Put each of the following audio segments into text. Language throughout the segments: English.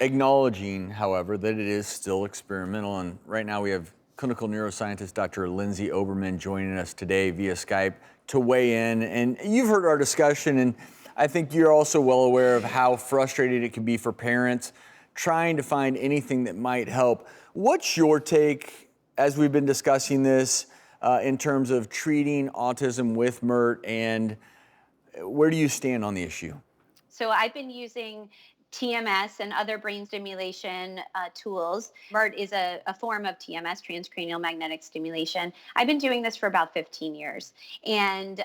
Acknowledging, however, that it is still experimental. And right now we have clinical neuroscientist Dr. Lindsay Oberman joining us today via Skype to weigh in. And you've heard our discussion, and I think you're also well aware of how frustrating it can be for parents trying to find anything that might help. What's your take, as we've been discussing this, in terms of treating autism with MERT, and where do you stand on the issue? So I've been using TMS and other brain stimulation tools. MERT is a form of TMS, transcranial magnetic stimulation. I've been doing this for about 15 years, and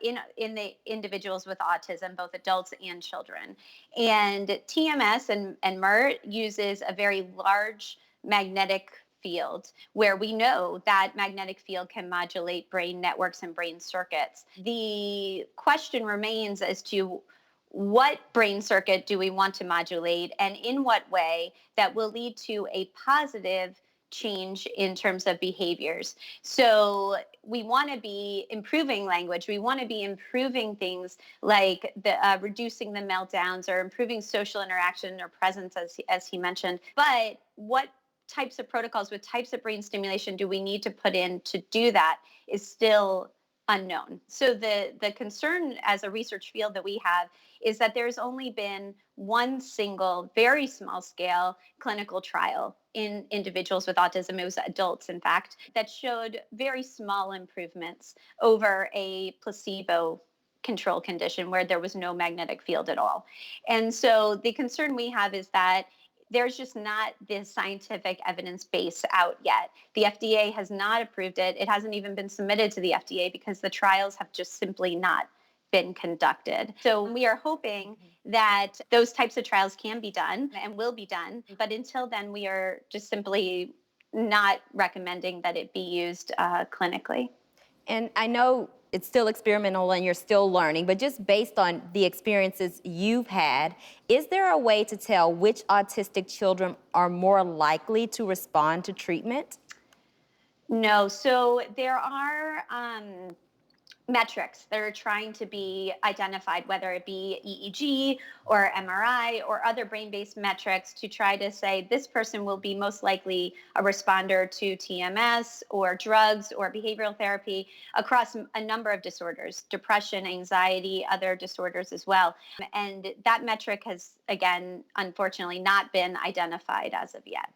in the individuals with autism, both adults and children. And TMS and MERT uses a very large magnetic field where we know that magnetic field can modulate brain networks and brain circuits. The question remains as to what brain circuit do we want to modulate and in what way that will lead to a positive change in terms of behaviors. So we want to be improving language. We want to be improving things like the reducing the meltdowns or improving social interaction or presence, as he mentioned. But what types of protocols with types of brain stimulation do we need to put in to do that is still unknown. So the concern as a research field that we have is that there's only been one single, very small scale clinical trial in individuals with autism. It was adults, in fact, that showed very small improvements over a placebo control condition where there was no magnetic field at all. And so the concern we have is that there's just not this scientific evidence base out yet. The FDA has not approved it. It hasn't even been submitted to the FDA because the trials have just simply not been conducted. So we are hoping that those types of trials can be done and will be done. But until then, we are just simply not recommending that it be used clinically. And I know it's still experimental and you're still learning, but just based on the experiences you've had, is there a way to tell which autistic children are more likely to respond to treatment? No. So there are metrics that are trying to be identified, whether it be EEG or MRI or other brain-based metrics, to try to say this person will be most likely a responder to TMS or drugs or behavioral therapy across a number of disorders, depression, anxiety, other disorders as well. And that metric has, again, unfortunately not been identified as of yet.